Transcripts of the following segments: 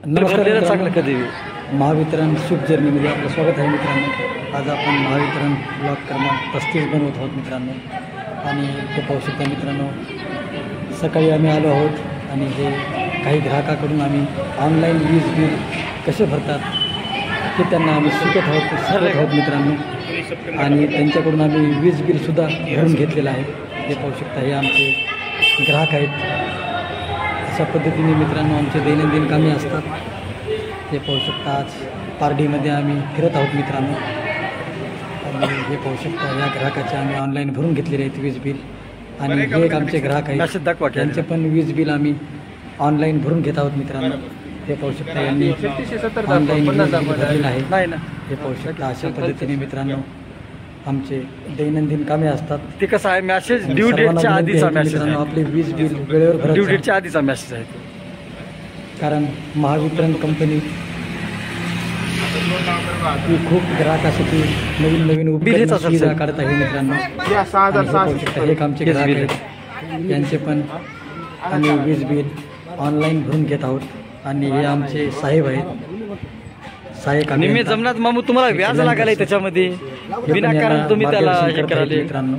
नमस्कार चांगलं कधी महावितरण शुभ जर्नीमध्ये आपलं स्वागत आहे मित्रांनो। आज आपण महावितरण ब्लॉक क्रमांक 35 बनवत आहोत मित्रांनो। आणि ते पाहू शकता मित्रांनो, सकाळी आम्ही आलो आहोत आणि हे काही ग्राहकाकडून आम्ही ऑनलाईन वीज बिल कसे भरतात हे त्यांना आम्ही शिकत आहोत मित्रांनो। आणि त्यांच्याकडून आम्ही वीज बिलसुद्धा भरून घेतलेलं आहे। हे पाहू शकता, हे आमचे ग्राहक आहेत। अशा पद्धतीने मित्रांनो आमचे दैनंदिन कामे असतात। हे पाहू शकता, आज पारडीमध्ये आम्ही फिरत आहोत मित्रांनो। आणि हे पाहू शकता, या ग्राहकाचे आम्ही ऑनलाईन भरून घेतलेले आहेत वीज बिल। आणि हे एक आमचे ग्राहक आहेत, त्यांचे पण वीज बिल आम्ही ऑनलाईन भरून घेत आहोत मित्रांनो। हे पाहू शकता, यांनी ऑनलाईन भरलेलं आहे। हे पाहू शकता, अशा पद्धतीने मित्रांनो आमचे दैनंदिन कामे असतात। ते कसं आहे, मॅसेज ड्यू डेटच्या आधीचा मेसेज आहे। आपले वीज बिल वेळेवर भरायचं, ड्यू डेटच्या आधीचा मेसेज आहे। कारण महावितरण कंपनी ही खूप ग्राहकासाठी नवीन नवीन सुविधा काढत आहे मित्रांनो। एक आमचे ग्राहक आहेत, यांचे पण आम्ही वीज बिल ऑनलाईन भरून घेत आहोत। आणि हे आमचे साहेब आहेत, सहाय्यक निम्मे जमनात मामू तुम्हाला व्याज लागले त्याच्यामध्ये, विनाकारण तुम्ही त्याला हे कराले मित्रांनो।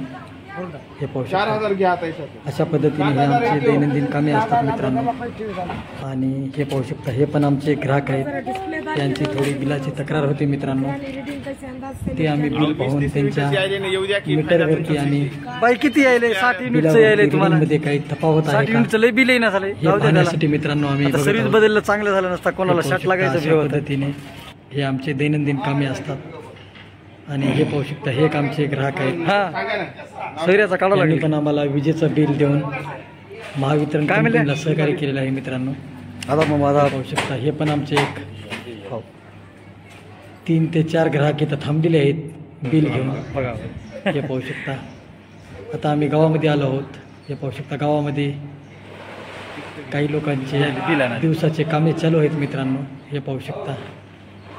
हे पाहू शकता, अशा पद्धतीने हे आमचे दैनंदिन कामे असतात मित्रांनो। आणि हे पाहू शकता, हे पण आमचे ग्राहक आहेत, त्यांची थोडी बिलाची तक्रार होती मित्रांनो। ते आम्ही बिल पाहून त्यांच्या मीटरवरती आणि बाई किती यायले 60 युनिटचं यायले तुम्हाला, मध्ये काही तफावत आहे 60 युनिटचं लय बिल येईना झाले। यासाठी मित्रांनो आम्ही सर्व्हिस बदललं चांगलं झालं नसता, कोणाला शॉट लागायचं पद्धतीने हे आमचे दैनंदिन कामे असतात। आणि हे पाहू शकता, हे एक आमचे ग्राहक आहेत, सैऱ्याचा काढा लागेल पण आम्हाला विजेचं बिल देऊन महावितरण कंपनीला सहकार्य केलेलं आहे मित्रांनो। आता मग माझा पाहू शकता, हे पण आमचे एक 3 ते 4 ग्राहक इथं थांबलेले आहेत बिल घेऊन। बघा, हे पाहू शकता, आता आम्ही गावामध्ये आलो आहोत। हे पाहू शकता, गावामध्ये काही लोकांचे दिवसाचे कामे चालू आहेत मित्रांनो। हे पाहू शकता,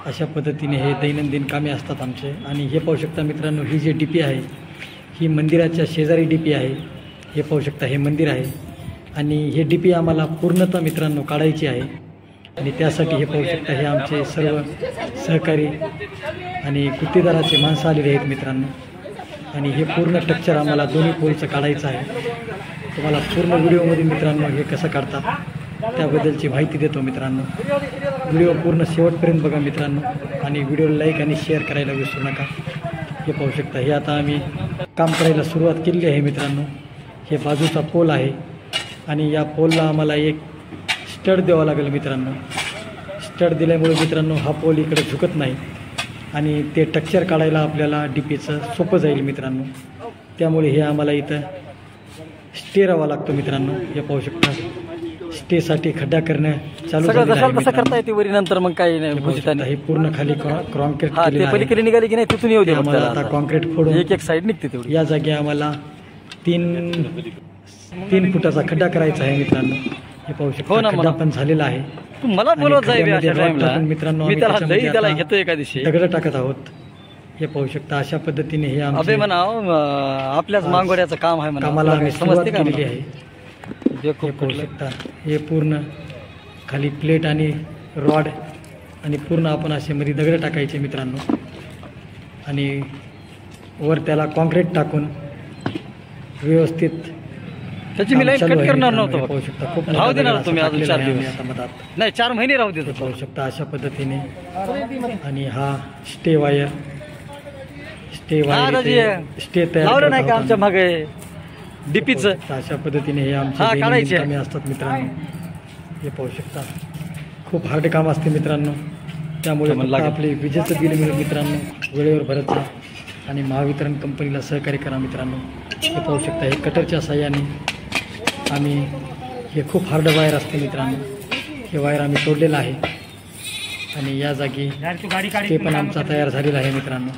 अशा पद्धतीने हे दैनंदिन कामे असतात आमचे। आणि हे पाहू शकता मित्रांनो, ही जी डीपी आहे ही मंदिराच्या शेजारी डीपी आहे। हे पाहू शकता, हे मंदिर आहे आणि हे डीपी आम्हाला पूर्णतः मित्रांनो काढायची आहे। आणि त्यासाठी हे पाहू शकता, हे आमचे सर्व सहकारी आणि गुत्तेदाराचे माणसं आलेले आहेत मित्रांनो। आणि हे पूर्ण स्ट्रक्चर आम्हाला दोन्ही पोलचं काढायचं आहे। तुम्हाला पूर्ण व्हिडिओमध्ये मित्रांनो हे कसं काढतात त्याबद्दलची माहिती देतो मित्रांनो। व्हिडिओ पूर्ण शेवटपर्यंत बघा मित्रांनो, आणि व्हिडिओ लाईक आणि शेअर करायला विसरू नका। हे पाहू शकता, हे आता आम्ही काम करायला सुरुवात केलेली आहे मित्रांनो। हे बाजूचा पोल आहे आणि या पोलला आम्हाला एक स्टड द्यावा लागेल मित्रांनो। स्टड दिल्यामुळे मित्रांनो हा पोल इकडे झुकत नाही आणि ते स्ट्रक्चर काढायला आपल्याला डीपीचं सोपं जाईल मित्रांनो। त्यामुळे हे आम्हाला इथं स्टे राहावा लागतो मित्रांनो। हे पाहू शकता, स्टेसाठी खड्डा करणं चालू कसं करता येते वरी, नंतर मग काही नाही। हे पूर्ण खाली कॉन्क्रीट पलीकडे निघाली की नाही तिथून येऊ दे, आता कॉन्क्रीट फोडून एक साईड निघते तेवढी। या जागी आम्हाला 3 फुटाचा खड्डा करायचा आहे मित्रांनो। हे पाहू शकता, खड्डा पण झालेला आहे। मला बोलत जाईल मित्रांनो, त्याला घेतो एका दिवशी दगड टाकत आहोत। हे पाहू शकता, अशा पद्धतीने हे अबे म्हणा आपल्याच मांगोड्याचं काम आहे म्हणा, कामाला आम्ही सुरुवात समजते केलेली आहे। हे पाहू शकता, हे पूर्ण खाली प्लेट आणि रॉड आणि पूर्ण आपण असे मध्ये दगड टाकायचे मित्रांनो। आणि वर त्याला कॉन्क्रीट टाकून व्यवस्थित त्याची मी लाईट कट करणार नव्हतो। पाहू शकता, खूप राहू देणार तुम्ही अजून 4 दिवस, आता मधात नाही 4 महिने राहू देतो। पाहू शकता, अशा पद्धतीने। आणि हा स्टे वायर स्टे तयार नाही का आमच्या मागे डीपीचं। अशा पद्धतीने हे आमचे कामे असतात मित्रांनो। हे पाहू शकता, खूप हार्ड काम असते मित्रांनो। त्यामुळे आपले विजेचं बिल मित्रांनो वेळेवर भरायचं आणि महावितरण कंपनीला सहकार्य करा मित्रांनो। हे पाहू शकता, हे कटरच्या साह्याने आम्ही, हे खूप हार्ड वायर असते मित्रांनो। हे वायर आम्ही तोडलेलं आहे आणि या जागी ते पण आमचा तयार झालेला आहे मित्रांनो।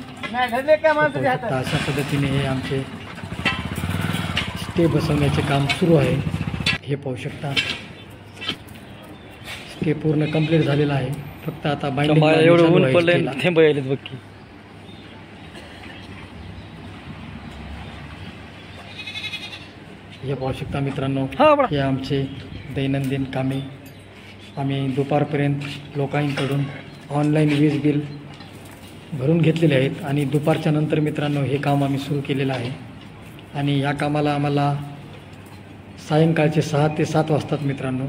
अशा पद्धतीने हे आमचे स्टे बसवण्याचे काम सुरू आहे। हे पाहू शकता, स्टे पूर्ण कंप्लीट झालेला आहे, फक्त आता बाइंडिंग एवढं ऊन पडलंय, थेंब यायलेत बघ की। हे पाहू शकता मित्रांनो, हे आमचे दैनंदिन कामे आम्ही दुपारपर्यंत लोकांकडून ऑनलाईन वीज बिल भरून घेतलेले आहेत आणि दुपारच्या नंतर मित्रांनो हे काम आम्ही सुरू केलेलं आहे आणि या कामाला आम्हाला सायंकाळचे 6 ते 7 वाजतात मित्रांनो.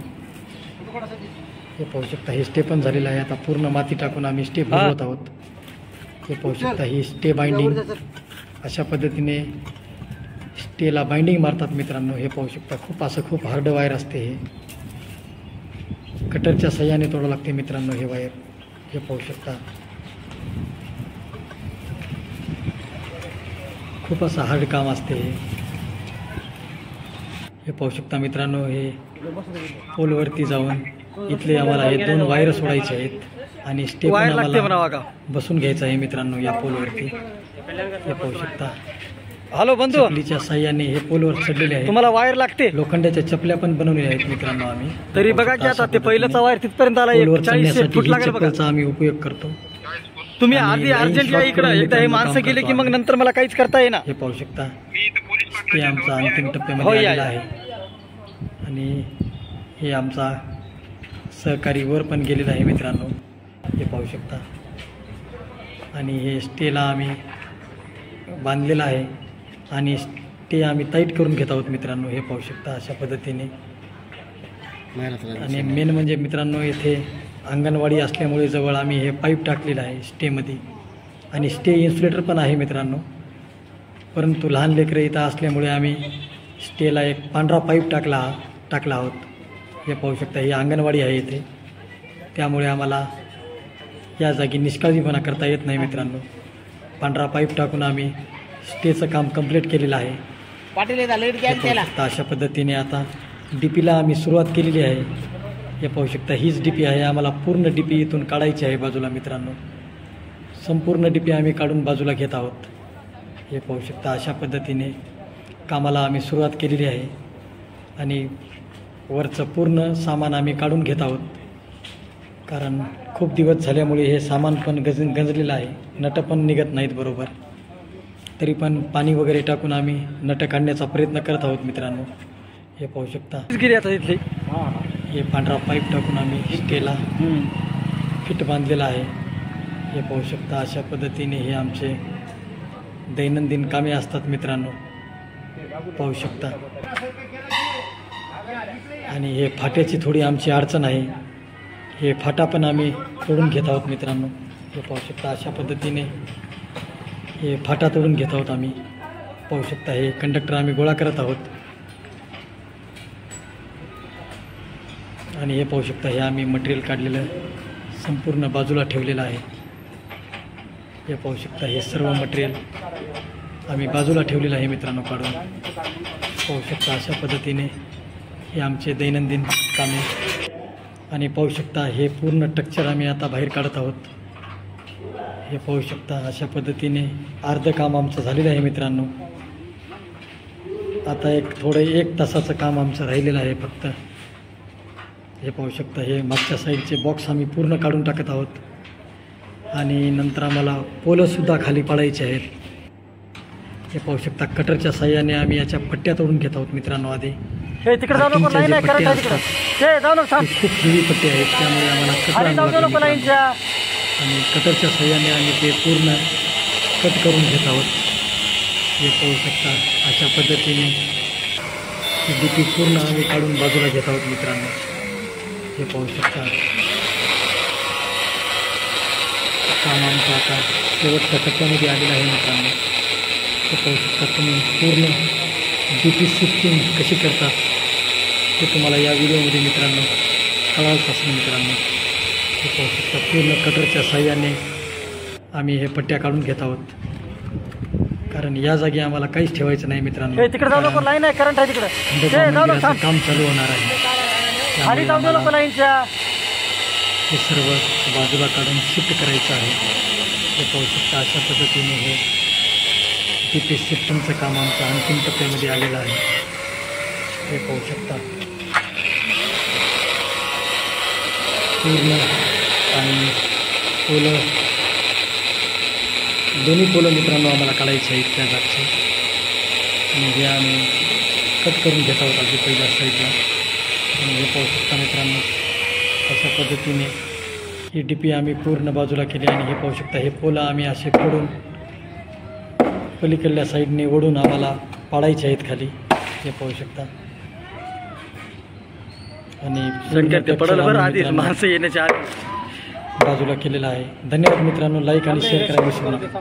हे पाहू शकता हे स्टे पण झालेलं आहे. आता पूर्ण माती टाकून आम्ही स्टे बनवत आहोत. हे पाहू शकता ही स्टे बाइंडिंग अशा पद्धतीने स्टेला बाइंडिंग मारतात मित्रांनो. हे पाहू शकता खूप हार्ड वायर असते. हे कटरच्या सहाय्याने तोडावं लागते मित्रांनो हे वायर. हे पाहू शकता खूप असं हार्ड काम असते. हे पाहू शकता मित्रांनो हे पोलवरती जाऊन इथले आम्हाला हे 2 वायर सोडायचे आहेत आणि स्टे पण आम्हाला बसून घ्यायचं आहे मित्रांनो या पोलवरती. हे पाहू शकता हॅलो बंधू, चपलीच्या साह्याने हे पोलवर चढलेले आहे. तुम्हाला वायर लागते. लोखंडाच्या चपल्या पण बनवलेल्या आहेत मित्रांनो आम्ही. तरी बघा की आता ते पहिल्याचा वायर तिथपर्यंत आला. 40 फूट लागेल बघा. आम्ही उपयोग करतो. तुम्ही आधी अर्जंट या इकडे. एकदा हे माणसं गेले की मग नंतर मला काहीच करता येईना. हे पाहू शकता हे आमचा अंतिम टप्प्यामध्ये आलेला आहे आणि हे आमचा सहकारी वर पण गेलेला आहे मित्रांनो. हे पाहू शकता आणि हे स्टेला आम्ही बांधलेला आहे आणि स्टे आम्ही टाईट करून घेत आहोत मित्रांनो. हे पाहू शकता अशा पद्धतीने. आणि मेन म्हणजे मित्रांनो इथे अंगणवाडी असल्यामुळे जवळ आम्ही हे पाईप टाकलेलं आहे स्टेमध्ये आणि स्टे इन्सुलेटर पण आहे मित्रांनो. परंतु लहान लेकरं इथं असल्यामुळे आम्ही स्टेला एक पांढरा पाईप टाकला आहोत. हे पाहू शकता ही अंगणवाडी आहे इथे, त्यामुळे आम्हाला या जागी निष्काळजीपणा करता येत नाही मित्रांनो. पांढरा पाईप टाकून आम्ही स्टेचं काम कंप्लीट केलेलं आहे. अशा पद्धतीने आता डीपीला आम्ही सुरुवात केलेली आहे. हे पाहू शकता हीच डीपी आहे. आम्हाला पूर्ण डीपी इथून काढायची आहे बाजूला मित्रांनो. संपूर्ण डीपी आम्ही काढून बाजूला घेत आहोत. हे पाहू शकता अशा पद्धतीने कामाला आम्ही सुरुवात केलेली आहे आणि वरचं पूर्ण सामान आम्ही काढून घेत आहोत. कारण खूप दिवस झाल्यामुळे हे सामान पण गंजलेलं आहे. नटं पण निघत नाहीत बरोबर. तरी पण पाणी वगैरे टाकून आम्ही नटं काढण्याचा प्रयत्न करत आहोत मित्रांनो. हे पाहू शकता हे पांढरा पाईप टाकून आम्ही स्टेला फिट बांधलेला आहे. हे पाहू शकता अशा पद्धतीने हे आमचे दैनंदिन कामे असतात मित्रांनो. पाहू शकता आणि हे फाट्याची थोडी आमची अडचण आहे. हे फाटा पण आम्ही तोडून घेत आहोत मित्रांनो. हे पाहू शकता अशा पद्धतीने हे फाटा तोडून घेत आहोत आम्ही. पाहू शकता हे कंडक्टर आम्ही गोळा करत आहोत आणि हे पाहू शकता हे आम्ही मटेरियल काढलेलं संपूर्ण बाजूला ठेवलेलं आहे. हे पाहू शकता हे सर्व मटेरियल आम्ही बाजूला ठेवलेलं आहे मित्रांनो काढून. पाहू शकता अशा पद्धतीने हे आमचे दैनंदिन कामे. आणि पाहू शकता हे पूर्ण स्ट्रक्चर आम्ही आता बाहेर काढत आहोत. हे पाहू शकता अशा पद्धतीने अर्धं काम आमचं झालेलं आहे मित्रांनो. आता एक तासाचं काम आमचं राहिलेलं आहे फक्त. हे पाहू शकता हे मागच्या साईडचे बॉक्स आम्ही पूर्ण काढून टाकत आहोत आणि नंतर आम्हाला पोलंसुद्धा खाली पाडायचे आहेत. हे पाहू शकता कटरच्या साह्याने आम्ही याच्या पट्ट्या तोडून घेत आहोत मित्रांनो. आधी खूप हेवी पट्टे आहेत त्यामुळे आम्हाला आणि कटरच्या साह्याने आम्ही ते पूर्ण कट करून घेत आहोत. हे पाहू शकता अशा पद्धतीने डीपी पूर्ण आम्ही काढून बाजूला घेत आहोत मित्रांनो. हे पाहू शकता काम आमचं आता शेवटच्या टप्प्यामध्ये आलेलं आहे मित्रांनो. हे पाहू शकता तुम्ही पूर्ण डीपी शिफ्टिंग कशी करतात ते तुम्हाला या व्हिडिओमध्ये मित्रांनो कळालंच असेल मित्रांनो. हे पाहू शकता पूर्ण कटरच्या साह्याने आम्ही हे पट्ट्या काढून घेत आहोत. कारण या जागी आम्हाला काहीच ठेवायचं नाही मित्रांनो. काम चालू होणार आहे. हे सर्व बाजूला काढून शिफ्ट करायचं आहे. हे पाहू शकता अशा पद्धतीने हे डीपी शिफ्टिंगचं काम आमचं अंतिम टप्प्यामध्ये आलेलं आहे. हे पाहू शकता पूर्ण आणि पोलं दोन्ही पोलं मित्रांनो आम्हाला काढायचे आहेत त्या जागचे आणि हे आम्ही कट करून घेत आहोत आधी पहिल्या साईडला. आणि हे पाहू शकता मित्रांनो अशा पद्धतीने ही DP आम्ही पूर्ण बाजूला केली आणि हे पाहू शकता हे पोलं आम्ही असे फोडून पलीकडल्या साईडने ओढून आम्हाला पाडायचे आहेत खाली, हे पाहू शकता. आणि शंकर ते पडलं बरं आधी माणसं येण्याच्या आधी बाजूला केलेला आहे. धन्यवाद मित्रांनो, लाईक आणि शेअर करायला विसरू नका.